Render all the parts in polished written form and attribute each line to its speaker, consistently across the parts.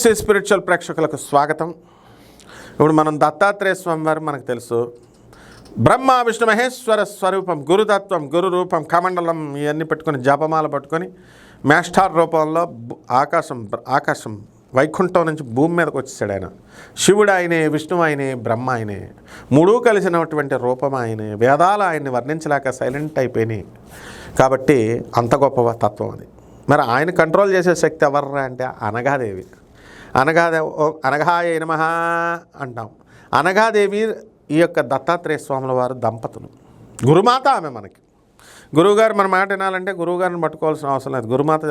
Speaker 1: నమస్తే స్పిరిచువల్ ప్రేక్షకులకు స్వాగతం. ఇప్పుడు మనం దత్తాత్రేయ స్వామి వారు మనకు తెలుసు. బ్రహ్మ విష్ణు మహేశ్వర స్వరూపం, గురుతత్వం, గురు రూపం, కమండలం ఇవన్నీ పెట్టుకొని జపమాల పట్టుకొని మేస్టార్ రూపంలో ఆకాశం వైకుంఠం నుంచి భూమి మీదకి వచ్చేసాడు ఆయన. శివుడు ఆయనే, విష్ణువు ఆయనే, బ్రహ్మ ఆయనే, మూడు కలిసినటువంటి రూపం ఆయనే. వేదాలు ఆయన్ని వర్ణించలేక సైలెంట్ అయిపోయినాయి. కాబట్టి అంత గొప్ప తత్వం అది. మరి ఆయన కంట్రోల్ చేసే శక్తి ఎవర్రా అంటే అనఘాదేవి. అనఘాయ నమః అంటాం. అనఘాదేవి ఈ యొక్క దత్తాత్రేయ స్వాముల వారు దంపతులు. గురుమాత ఆమె. మనకి గురువుగారు మన మాట వినాలంటే గురువుగారిని పట్టుకోవాల్సిన అవసరం లేదు. గురుమాత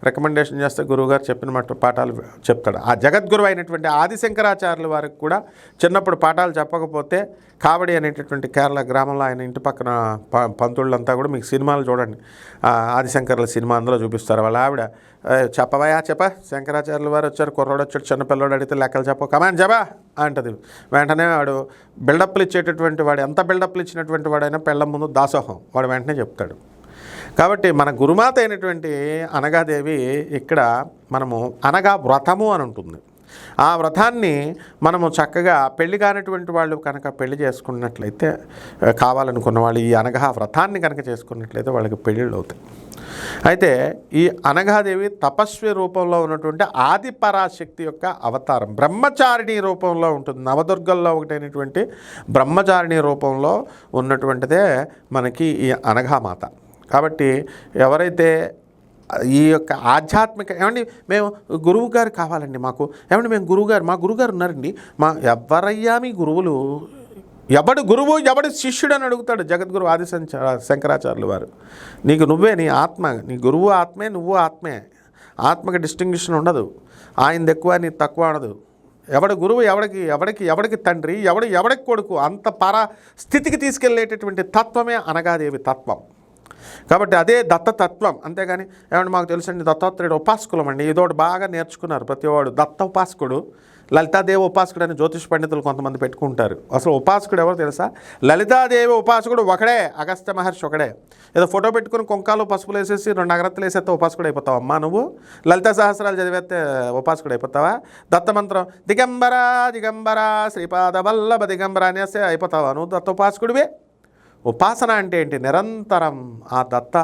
Speaker 1: రికమెండేషన్ చేస్తే గురువుగారు చెప్పిన పాఠాలు చెప్తాడు. ఆ జగద్గురు అయినటువంటి ఆదిశంకరాచార్యుల వారికి కూడా చిన్నప్పుడు పాఠాలు చెప్పకపోతే కావడి అనేటటువంటి కేరళ గ్రామంలో ఆయన ఇంటి పక్కన పంతుళ్ళంతా కూడా మీకు సినిమాలు చూడండి, ఆదిశంకర్ల సినిమా అందులో చూపిస్తారు. వాళ్ళ ఆవిడ చెప్పవయా శంకరాచార్యుల వారు వచ్చారు, కుర్రోడు వచ్చాడు, చిన్నపిల్లడు అడిగితే లెక్కలు చెప్పవు, కమాన్ చెప్పా అంటది. వెంటనే వాడు బిల్డప్లు ఇచ్చేటటువంటి వాడు, ఎంత బిల్డప్లు ఇచ్చినటువంటి వాడైనా పెళ్ళం ముందు దాసోహం, వాడు వెంటనే చెప్తాడు. కాబట్టి మన గురుమాత అయినటువంటి అనఘాదేవి ఇక్కడ మనము అనగా వ్రతము అని ఉంటుంది. ఆ వ్రతాన్ని మనము చక్కగా పెళ్లి కానటువంటి వాళ్ళు కనుక పెళ్లి చేసుకున్నట్లయితే, కావాలనుకున్న వాళ్ళు ఈ అనఘా వ్రతాన్ని కనుక చేసుకున్నట్లయితే వాళ్ళకి పెళ్ళిళ్ళు అవుతాయి. అయితే ఈ అనఘాదేవి తపస్వి రూపంలో ఉన్నటువంటి ఆదిపరాశక్తి యొక్క అవతారం. బ్రహ్మచారిణి రూపంలో ఉంటుంది. నవదుర్గల్లో ఒకటైనటువంటి బ్రహ్మచారిణి రూపంలో ఉన్నటువంటిదే మనకి ఈ అనఘామాత. కాబట్టి ఎవరైతే ఈ యొక్క ఆధ్యాత్మిక ఏమండి మేము గురువు గారు కావాలండి మాకు, ఏమండి మేము గురువుగారు, మా గురువుగారు ఉన్నారండి, మా ఎవరయ్యా మీ గురువులు, ఎవడు గురువు ఎవడు శిష్యుడు అని అడుగుతాడు జగద్గురు శంకరాచార్యుల వారు. నీకు నువ్వే, నీ ఆత్మ, నీ గురువు ఆత్మే, నువ్వు ఆత్మే. ఆత్మకి డిస్టింగ్విషన్ ఉండదు. ఆయనది ఎక్కువ నీ తక్కువ ఉండదు. ఎవడు గురువు ఎవడికి తండ్రి, ఎవడికి కొడుకు, అంత స్థితికి తీసుకెళ్ళేటటువంటి తత్వమే అనఘాదేవి తత్వం. కాబట్టి అదే దత్తతత్వం. అంతేగాని ఏమంటే మాకు తెలుసండి దత్తాత్రేయుడు ఉపాసకులం అండి, ఇదోటి బాగా నేర్చుకున్నారు ప్రతివాడు. దత్త ఉపాసకుడు, లలితాదేవి ఉపాసకుడు అని జ్యోతిష్ పండితులు కొంతమంది పెట్టుకుంటారు. అసలు ఉపాసకుడు ఎవరు తెలుసా? లలితాదేవి ఉపాసకుడు ఒకడే, అగస్త్య మహర్షి ఒకడే. ఏదో ఫోటో పెట్టుకుని కుంకాలు పసుపులు వేసేసి 2 అగరత్తులు వేసేస్తే ఉపాసకుడు అయిపోతావు అమ్మా నువ్వు? లలిత సహస్రాలు చదివేస్తే ఉపాసకుడు అయిపోతావా? దత్తమంత్రం దిగంబర దిగంబర శ్రీపాద వల్లభ దిగంబర అనేస్తే అయిపోతావా నువ్వు దత్త ఉపాసకుడివే? ఉపాసన అంటే ఏంటి? నిరంతరం ఆ దత్త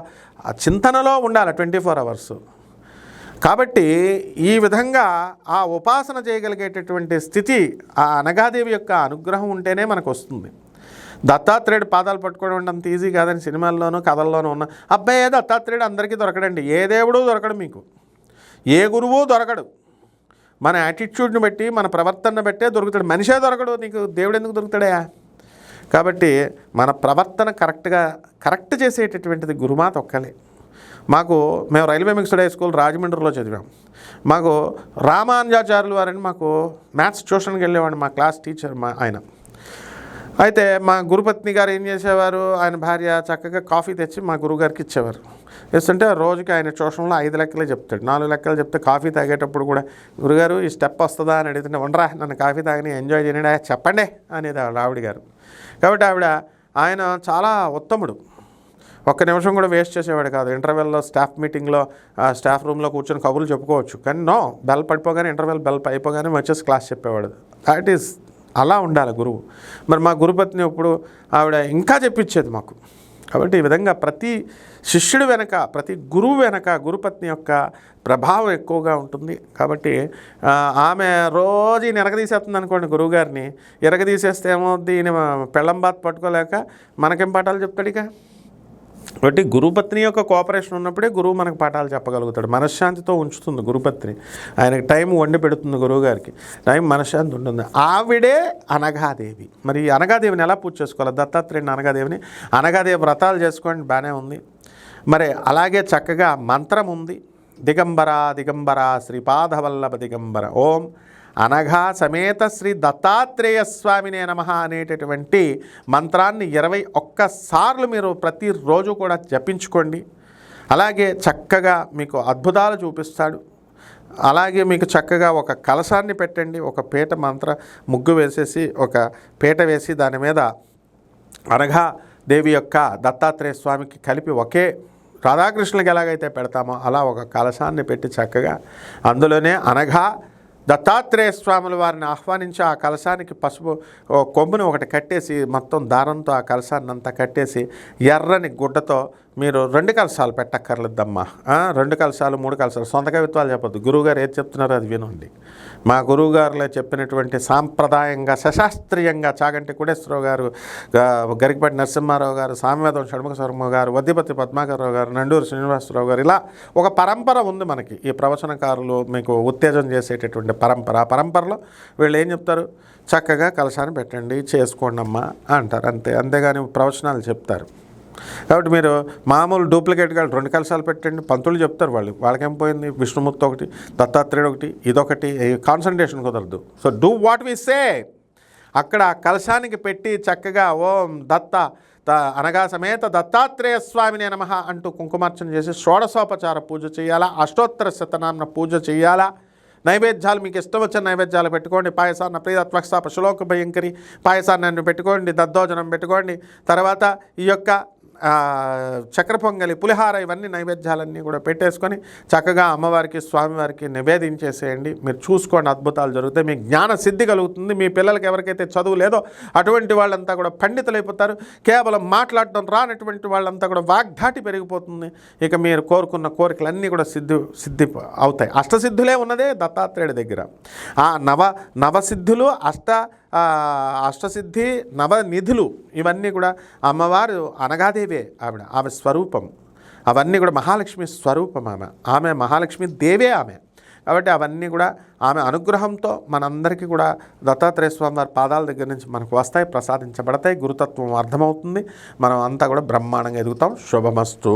Speaker 1: చింతనలో ఉండాలి 24 అవర్స్. కాబట్టి ఈ విధంగా ఆ ఉపాసన చేయగలిగేటటువంటి స్థితి ఆ అనఘాదేవి యొక్క అనుగ్రహం ఉంటేనే మనకు వస్తుంది. దత్తాత్రేయుడు పాదాలు పట్టుకోవడం అంత ఈజీ కాదని సినిమాల్లోనూ కథల్లోనూ ఉన్న అబ్బాయి దత్తాత్రేయుడు అందరికీ దొరకడండి. ఏ దేవుడు దొరకడు, మీకు ఏ గురువు దొరకడు. మన యాటిట్యూడ్ని బట్టి, మన ప్రవర్తన బట్టే దొరుకుతాడు. మనిషే దొరకడు, నీకు దేవుడు ఎందుకు దొరుకుతాడా? కాబట్టి మన ప్రవర్తన కరెక్ట్ చేసేటటువంటిది గురుమాత ఒక్కలే. మేము రైల్వే మిక్స్డ్ హై స్కూల్ రాజమండ్రిలో చదివాం. మాకు రామానుజాచార్యులు వారని మాకు మ్యాథ్స్ ట్యూషన్కి వెళ్ళేవాడు, మా క్లాస్ టీచర్ ఆయన. అయితే మా గురుపత్ని గారు ఏం చేసేవారు, ఆయన భార్య చక్కగా కాఫీ తెచ్చి మా గురువుగారికి ఇచ్చేవారు. ఇస్తుంటే రోజుకి ఆయన ట్యూషన్లో 5 లెక్కలే చెప్తాడు. 4 లెక్కలు చెప్తే కాఫీ తాగేటప్పుడు కూడా గురుగారు ఈ స్టెప్ వస్తుందా అని అడుగుతుంటే, ఉండరా నన్ను కాఫీ తాగని ఎంజాయ్ చేయండి చెప్పండి అనేది ఆవిడ గారు. కాబట్టి ఆయన చాలా ఉత్తముడు. ఒక్క నిమిషం కూడా వేస్ట్ చేసేవాడు కాదు. ఇంటర్వెల్లో స్టాఫ్ మీటింగ్లో స్టాఫ్ రూమ్లో కూర్చొని కబుర్లు చెప్పుకోవచ్చు, కానీ బెల్ పడిపోగానే ఇంటర్వెల్ బెల్ అయిపోగానే వచ్చేసి క్లాస్ చెప్పేవాడు. దాట్ ఈస్ అలా ఉండాలి గురువు. మరి మా గురుపత్ని ఇప్పుడు ఆవిడ ఇంకా చెప్పించేది మాకు. కాబట్టి ఈ విధంగా ప్రతి శిష్యుడు వెనక, ప్రతి గురువు వెనక గురుపత్ని యొక్క ప్రభావం ఎక్కువగా ఉంటుంది. కాబట్టి ఆమె రోజు ఈయన ఎరగదీసేస్తుంది అనుకోండి గురువుగారిని. ఎరగదీసేస్తే ఏమవుద్ది, ఈయన పెళ్ళం బాత్ పట్టుకోలేక మనకేం పాఠాలు చెప్తాడు ఇక. కాబట్టి గురుపత్ని యొక్క కోఆపరేషన్ ఉన్నప్పుడే గురువు మనకు పాఠాలు చెప్పగలుగుతాడు. మనశ్శాంతితో ఉంచుతుంది గురుపత్ని. ఆయనకి టైం వండి పెడుతుంది గురువుగారికి, టైం మనశ్శాంతి ఉంటుంది. ఆవిడే అనఘాదేవి. మరి ఈ అనఘాదేవిని ఎలా పూజ చేసుకోవాలి? దత్తాత్రేయుని అనఘాదేవి వ్రతాలు చేసుకోండి, బాగానే ఉంది. మరి అలాగే చక్కగా మంత్రం ఉంది. దిగంబర దిగంబర శ్రీపాదవల్లభ దిగంబర ఓం అనఘా సమేత శ్రీ దత్తాత్రేయ స్వామినే నమః అనేటటువంటి మంత్రాన్ని 21 సార్లు మీరు ప్రతిరోజు కూడా జపించుకోండి. అలాగే చక్కగా మీకు అద్భుతాలు చూపిస్తాడు. అలాగే మీకు చక్కగా ఒక కలశాన్ని పెట్టండి, ఒక పీట మంత్ర ముగ్గు వేసేసి ఒక పీట వేసి దాని మీద అనఘాదేవి యొక్క దత్తాత్రేయ స్వామికి కలిపి ఒకే రాధాకృష్ణులకి ఎలాగైతే పెడతామో అలా ఒక కలశాన్ని పెట్టి చక్కగా అందులోనే అనఘా దత్తాత్రేయ స్వాముల వారిని ఆహ్వానించి ఆ కలశానికి పసుపు కొమ్మును ఒకటి కట్టేసి మొత్తం దారంతో ఆ కలశాన్ని అంతా కట్టేసి ఎర్రని గుడ్డతో మీరు 2 కలశాలు పెట్టక్కర్లేదమ్మా, 2 కలశాలు 3 కలశాలు సొంత కవిత్వాలు చెప్పొద్దు. గురువుగారు ఏది చెప్తున్నారో అది వినండి. మా గురువుగారులే చెప్పినటువంటి సాంప్రదాయంగా సశాస్త్రీయంగా చాగంటి కోటేశ్వరరావు గారు, గరికపాటి నరసింహారావు గారు, సామవేదం షణ్ముఖ శర్మ గారు, వద్దిపతి పద్మాకర్రావు గారు, నండూరు శ్రీనివాసరావు గారు, ఇలా ఒక పరంపర ఉంది మనకి. ఈ ప్రవచనకారులు మీకు ఉత్తేజం చేసేటటువంటి పరంపర. ఆ పరంపరలో వీళ్ళు ఏం చెప్తారు, చక్కగా కలశాన్ని పెట్టండి చేసుకోండి అమ్మా అంటారు, అంతేగాని ప్రవచనాలు చెప్తారు. కాబట్టి మీరు మామూలు డూప్లికేట్గా 2 కలశాలు పెట్టండి, పంతులు చెప్తారు వాళ్ళకేం పోయింది, విష్ణుమూర్తి ఒకటి, దత్తాత్రేయుడు ఒకటి, ఇదొకటి, కాన్సన్ట్రేషన్ కుదరదు. సో డూ వాట్ వి సే. అక్కడ కలశానికి పెట్టి చక్కగా ఓం దత్త అనగా సమేత దత్తాత్రేయ స్వామినే నమః అంటూ కుంకుమార్చన చేసి షోడశోపచార పూజ చేయాలా, అష్టోత్తర శతనామ పూజ చేయాలా. నైవేద్యాలు మీకు ఇష్టం వచ్చిన నైవేద్యాలు పెట్టుకోండి. పాయసాన్ని ప్రియత్వక్ష పశులోక భయంకరి పాయసాన్ని పెట్టుకోండి, దద్దోజనం పెట్టుకోండి. తర్వాత ఈ యొక్క చక్ర పొంగలి, పులిహార, ఇవన్నీ నైవేద్యాలన్నీ కూడా పెట్టేసుకొని చక్కగా అమ్మవారికి స్వామివారికి నివేదించేసేయండి. మీరు చూసుకోండి, అద్భుతాలు జరుగుతాయి. మీకు జ్ఞాన సిద్ధి కలుగుతుంది. మీ పిల్లలకి ఎవరికైతే చదువు లేదో అటువంటి వాళ్ళంతా కూడా పండితులైపోతారు. కేవలం మాట్లాడటం రానటువంటి వాళ్ళంతా కూడా వాగ్ధాటి పెరిగిపోతుంది. ఇక మీరు కోరుకున్న కోరికలన్నీ కూడా సిద్ధి అవుతాయి. అష్టసిద్ధులే ఉన్నదే దత్తాత్రేయుడి దగ్గర. ఆ నవసిద్ధులు అష్టసిద్ధి నవనిధులు ఇవన్నీ కూడా అమ్మవారు అనగాదేవే. ఆమె స్వరూపం. అవన్నీ కూడా మహాలక్ష్మి స్వరూపం. ఆమె మహాలక్ష్మి దేవే ఆమె. కాబట్టి అవన్నీ కూడా ఆమె అనుగ్రహంతో మనందరికీ కూడా దత్తాత్రేయ స్వామి వారి పాదాల దగ్గర నుంచి మనకు వస్తాయి, ప్రసాదించబడతాయి. గురుతత్వం అర్థమవుతుంది. మనం అంతా కూడా బ్రహ్మాండంగా ఎదుగుతాం. శుభమస్తు.